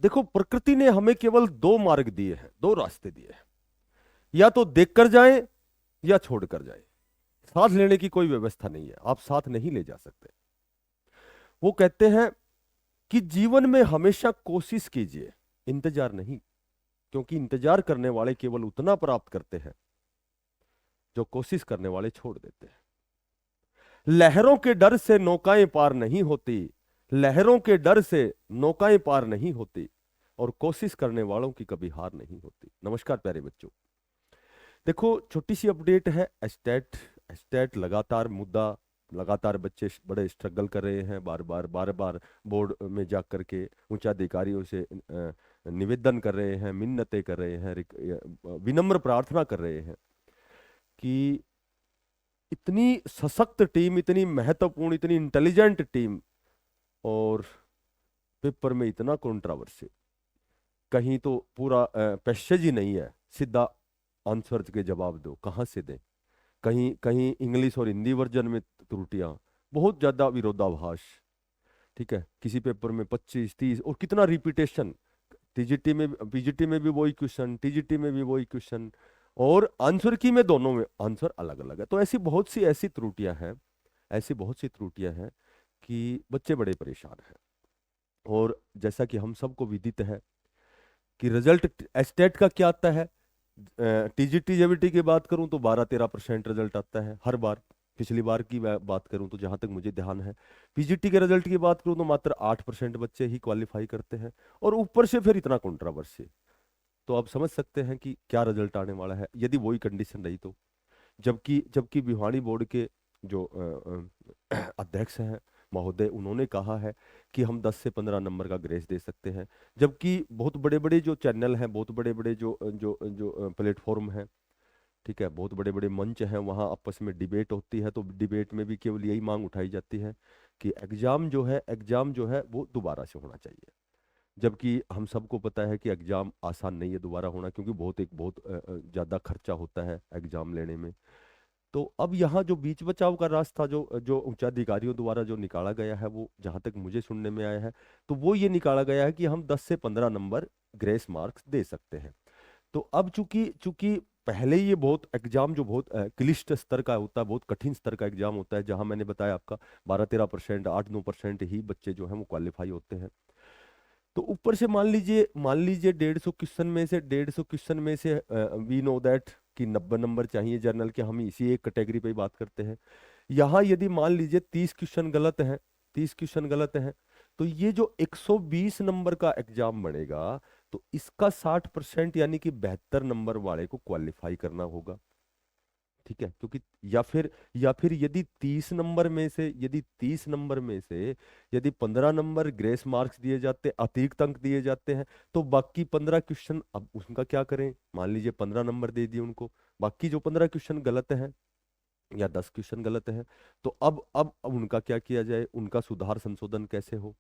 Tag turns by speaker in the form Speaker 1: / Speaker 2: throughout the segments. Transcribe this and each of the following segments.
Speaker 1: देखो, प्रकृति ने हमें केवल दो मार्ग दिए हैं, दो रास्ते दिए हैं। या तो देख कर जाए या छोड़ कर जाए। साथ लेने की कोई व्यवस्था नहीं है, आप साथ नहीं ले जा सकते। वो कहते हैं कि जीवन में हमेशा कोशिश कीजिए, इंतजार नहीं। क्योंकि इंतजार करने वाले केवल उतना प्राप्त करते हैं जो कोशिश करने वाले छोड़ देते हैं। लहरों के डर से नौकाएं पार नहीं होती, लहरों के डर से नौकाएं पार नहीं होती, और कोशिश करने वालों की कभी हार नहीं होती। नमस्कार प्यारे बच्चों। देखो, छोटी सी अपडेट है। एस्टेट एस्टेट लगातार मुद्दा, लगातार बच्चे बड़े स्ट्रगल कर रहे हैं, बार बार बोर्ड में जा करके उच्च अधिकारियों से निवेदन कर रहे हैं, मिन्नतें कर रहे हैं, विनम्र प्रार्थना कर रहे हैं कि इतनी सशक्त टीम, इतनी महत्वपूर्ण, इतनी इंटेलिजेंट टीम, और पेपर में इतना कंट्रोवर्सी, कहीं तो पूरा पैसेज ही नहीं है, सीधा आंसर के जवाब दो, कहाँ से दें। कहीं कहीं इंग्लिश और हिंदी वर्जन में त्रुटियां, बहुत ज्यादा विरोधाभास। ठीक है, किसी पेपर में 25 30 और कितना रिपीटेशन। टीजीटी में, पीजीटी में भी वही क्वेश्चन, टीजीटी में भी वही क्वेश्चन, और आंसर की में दोनों में आंसर अलग अलग है। तो ऐसी बहुत सी ऐसी त्रुटियां हैं, ऐसी बहुत सी त्रुटियां हैं कि बच्चे बड़े परेशान हैं। और जैसा कि हम सबको विदित है कि रिजल्ट एस्टेट का क्या आता है। टीजीटी जेवीटी की बात करूं तो 12-13% रिजल्ट आता है हर बार। पिछली बार की बात करूं तो जहां तक मुझे ध्यान है, पीजीटी के रिजल्ट की बात करूं तो मात्र 8% बच्चे ही क्वालिफाई करते हैं, और ऊपर से फिर इतना कंट्रोवर्सी। तो आप समझ सकते हैं कि क्या रिजल्ट आने वाला है यदि वही कंडीशन रही तो। जबकि जबकि भिवानी बोर्ड के जो अध्यक्ष हैं महोदय, उन्होंने कहा है कि हम 10 से 15 नंबर का ग्रेस दे सकते हैं। जबकि बहुत बड़े बड़े जो चैनल हैं, बहुत बड़े बड़े जो जो जो प्लेटफॉर्म हैं, ठीक है, बहुत बड़े बड़े मंच हैं, वहाँ आपस में डिबेट होती है, तो डिबेट में भी केवल यही मांग उठाई जाती है कि एग्जाम जो है वो दोबारा से होना चाहिए। जबकि हम सबको पता है कि एग्जाम आसान नहीं है दोबारा होना, क्योंकि बहुत ज़्यादा खर्चा होता है एग्जाम लेने में। तो अब यहाँ जो बीच बचाव का रास्ता जो जो उच्चाधिकारियों द्वारा जो निकाला गया है, वो जहाँ तक मुझे सुनने में आया है, तो वो ये निकाला गया है कि हम 10 से 15 नंबर ग्रेस मार्क्स दे सकते हैं। तो अब चूंकि चूंकि पहले ये बहुत एग्जाम जो बहुत क्लिष्ट स्तर का होता है, बहुत कठिन स्तर का एग्जाम होता है, जहां मैंने बताया आपका 12-13%, 8-9% ही बच्चे जो हैं वो क्वालिफाई होते हैं। तो ऊपर से मान लीजिए 150 क्वेश्चन में से वी नो दैट कि 90 नंबर चाहिए जनरल के, हम इसी एक कैटेगरी पे ही बात करते हैं। यहाँ यदि मान लीजिए 30 क्वेश्चन गलत हैं, 30 क्वेश्चन गलत हैं, तो ये जो 120 नंबर का एग्जाम बनेगा, तो इसका 60% यानी कि 72 नंबर वाले को क्वालिफाई करना होगा। ठीक है, क्योंकि या फिर यदि 30 नंबर में से यदि 15 नंबर ग्रेस मार्क्स दिए जाते, अतिरिक्त अंक दिए जाते हैं, तो बाकी 15 क्वेश्चन अब उनका क्या करें। मान लीजिए 15 नंबर दे दिए उनको, बाकी जो 15 क्वेश्चन गलत हैं या 10 क्वेश्चन गलत हैं, तो अब उनका क्या किया जाए, उनका सुधार संशोधन कैसे हो।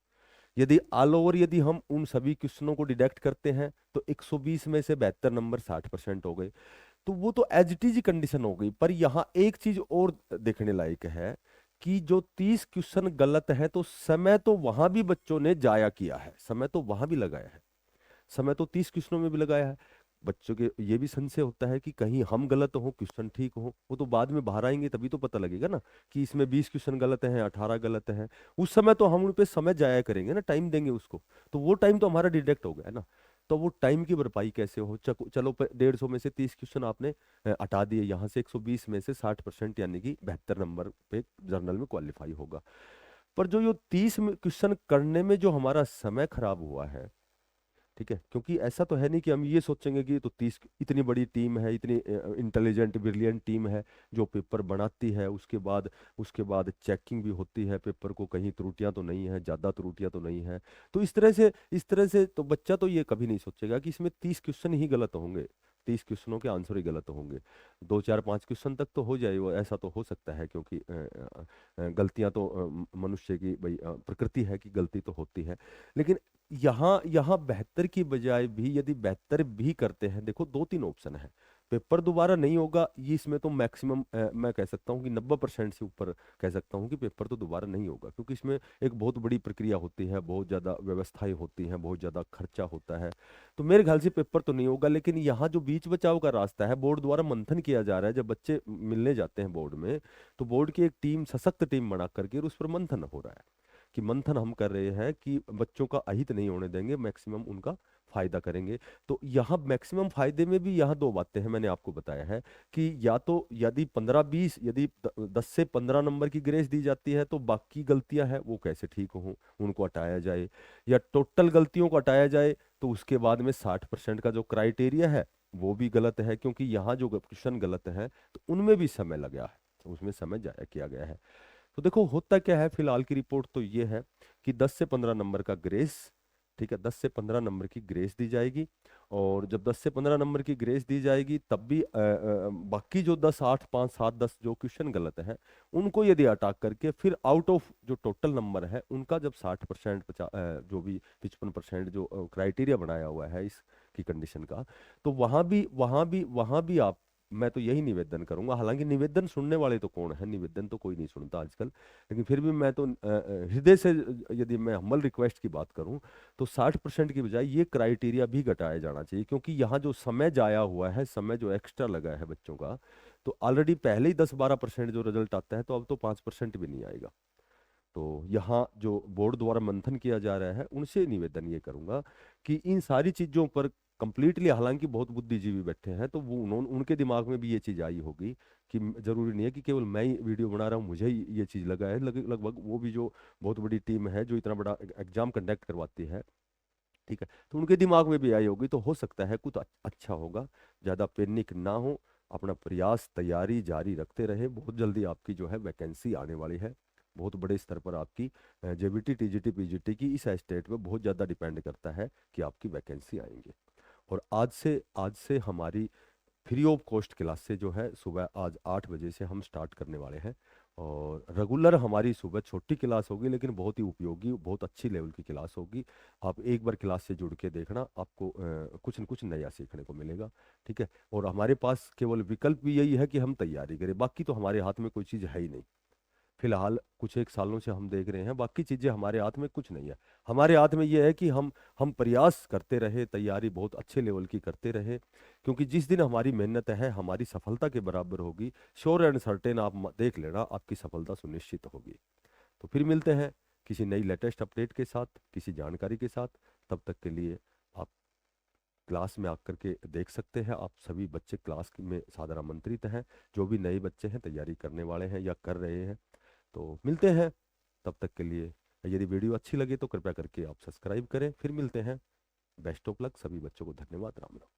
Speaker 1: यदि ऑल ओवर यदि हम उन सभी क्वेश्चनों को डिडक्ट करते हैं, तो 120 में से 72 नंबर 60% हो गए। तो वो तो एज इट इज कंडीशन हो गई। पर यहाँ एक चीज और देखने लायक है कि जो 30 क्वेश्चन गलत है, तो समय तो वहां भी बच्चों ने जाया किया है, समय तो वहां भी लगाया है, समय तो 30 क्वेश्चनों में भी लगाया है। बच्चों के ये भी संशय होता है कि कहीं हम गलत हो, क्वेश्चन ठीक हो। वो तो बाद में बाहर आएंगे तभी तो पता लगेगा ना कि इसमें 20 क्वेश्चन गलत हैं, 18 गलत हैं। उस समय तो हम उन पे समय जाया करेंगे ना, टाइम देंगे उसको, तो वो टाइम तो हमारा डिडक्ट हो गया है ना। तो वो टाइम की भरपाई कैसे हो। चलो 150 में से 30 क्वेश्चन आपने हटा दिए, यहाँ से 120 में से 60% यानी कि 72 नंबर पे जर्नल में क्वालिफाई होगा। पर जो ये 30 क्वेश्चन करने में जो हमारा समय खराब हुआ है, ठीक है, क्योंकि ऐसा तो है नहीं कि हम ये सोचेंगे कि तो 30, इतनी बड़ी टीम है, इतनी इंटेलिजेंट ब्रिलियंट टीम है जो पेपर बनाती है, उसके बाद चेकिंग भी होती है पेपर को, कहीं त्रुटियां तो नहीं है, ज्यादा त्रुटियां तो नहीं है। तो इस तरह से तो बच्चा तो ये कभी नहीं सोचेगा कि इसमें 30 क्वेश्चन ही गलत होंगे, 30 क्वेश्चनों के आंसर ही गलत होंगे। 2 4 5 क्वेश्चन तक तो हो जाए वो, ऐसा तो हो सकता है, क्योंकि गलतियां तो मनुष्य की भाई प्रकृति है कि गलती तो होती है। लेकिन यहाँ यहाँ बेहतर की बजाय भी यदि बेहतर भी करते हैं, देखो 2-3 ऑप्शन है। पेपर दोबारा नहीं होगा, ये इसमें तो मैक्सिमम मैं कह सकता हूँ कि 90% से ऊपर कह सकता हूँ कि पेपर तो दोबारा नहीं होगा, क्योंकि इसमें एक बहुत बड़ी प्रक्रिया होती है, बहुत ज़्यादा व्यवस्थाएं होती हैं, बहुत ज़्यादा खर्चा होता है। तो मेरे ख्याल से पेपर तो नहीं होगा, लेकिन यहाँ जो बीच बचाव का रास्ता है, बोर्ड द्वारा मंथन किया जा रहा है। जब बच्चे मिलने जाते हैं बोर्ड में, तो बोर्ड की एक टीम, सशक्त टीम बना करके, और उस पर मंथन हो रहा है कि मंथन हम कर रहे हैं कि बच्चों का अहित नहीं होने देंगे, मैक्सिमम उनका फायदा करेंगे। तो यहाँ मैक्सिमम फायदे में भी यहाँ दो बातें हैं, मैंने आपको बताया है कि या तो यदि 15-20, यदि 10 से 15 नंबर की ग्रेस दी जाती है, तो बाकी गलतियां हैं वो कैसे ठीक हों, उनको हटाया जाए, या टोटल गलतियों को हटाया जाए। तो उसके बाद में 60% का जो क्राइटेरिया है वो भी गलत है, क्योंकि यहाँ जो क्वेश्चन गलत है तो उनमें भी समय लगा है, उसमें समय जाया किया गया है। तो देखो होता क्या है, फिलहाल की रिपोर्ट तो ये है कि 10 से 15 नंबर का ग्रेस, ठीक है, 10 से 15 नंबर की ग्रेस दी जाएगी। और जब 10 से 15 नंबर की ग्रेस दी जाएगी, तब भी बाकी जो 10, 8, 5, 7, 10 जो क्वेश्चन गलत है, उनको यदि हटा करके फिर आउट ऑफ जो टोटल नंबर है उनका जब 60%, जो भी 55% जो क्राइटेरिया बनाया हुआ है इस की कंडीशन का, तो वहां भी आप, मैं तो यही निवेदन करूंगा। हालांकि निवेदन सुनने वाले तो कौन है, निवेदन तो कोई नहीं सुनता आजकल, लेकिन फिर भी मैं तो हृदय से, यदि मैं हम्बल रिक्वेस्ट की बात करूं, तो 60% की बजाय ये क्राइटेरिया भी घटाया जाना चाहिए। क्योंकि यहाँ जो समय जाया हुआ है, समय जो एक्स्ट्रा लगा है बच्चों का, तो ऑलरेडी पहले ही 10-12% जो रिजल्ट आता है, तो अब तो 5% भी नहीं आएगा। तो यहाँ जो बोर्ड द्वारा मंथन किया जा रहा है, उनसे निवेदन ये करूंगा कि इन सारी चीजों पर कंप्लीटली, हालांकि बहुत बुद्धिजीवी बैठे हैं, तो वो उनके दिमाग में भी ये चीज आई होगी कि जरूरी नहीं है कि केवल मैं ही वीडियो बना रहा हूँ, मुझे ही ये चीज लगा है। लगभग वो भी जो बहुत बड़ी टीम है जो इतना बड़ा एग्जाम कंडक्ट करवाती है, ठीक है, तो उनके दिमाग में भी आई होगी। तो हो सकता है कुछ अच्छा होगा, ज्यादा पैनिक ना हो, अपना प्रयास तैयारी जारी रखते रहे। बहुत जल्दी आपकी जो है वैकेंसी आने वाली है, बहुत बड़े स्तर पर आपकी जेबीटी टीजीटी पीजीटी की इस स्टेट पे बहुत ज़्यादा डिपेंड करता है कि आपकी वैकेंसी आएंगे। और आज से हमारी फ्री ऑफ कॉस्ट क्लास जो है, सुबह आज 8 बजे से हम स्टार्ट करने वाले हैं। और रेगुलर हमारी सुबह छोटी क्लास होगी, लेकिन बहुत ही उपयोगी, बहुत अच्छी लेवल की क्लास होगी। आप एक बार क्लास से जुड़ के देखना, आपको कुछ न कुछ नया सीखने को मिलेगा, ठीक है। और हमारे पास केवल विकल्प भी यही है कि हम तैयारी करें, बाकी तो हमारे हाथ में कोई चीज़ है ही नहीं। फिलहाल कुछ एक सालों से हम देख रहे हैं, बाकी चीजें हमारे हाथ में कुछ नहीं है। हमारे हाथ में यह है कि हम प्रयास करते रहे, तैयारी बहुत अच्छे लेवल की करते रहे। क्योंकि जिस दिन हमारी मेहनत है हमारी सफलता के बराबर होगी, श्योर एंड सर्टेन आप देख लेना, आपकी सफलता सुनिश्चित होगी। तो फिर मिलते हैं किसी नई लेटेस्ट अपडेट के साथ, किसी जानकारी के साथ। तब तक के लिए आप क्लास में आकर के देख सकते हैं। आप सभी बच्चे क्लास में सादर आमंत्रित हैं, जो भी नए बच्चे हैं, तैयारी करने वाले हैं या कर रहे हैं। तो मिलते हैं, तब तक के लिए यदि वीडियो अच्छी लगे तो कृपया करके आप सब्सक्राइब करें। फिर मिलते हैं। बेस्ट ऑफ लक सभी बच्चों को, धन्यवाद, राम राम।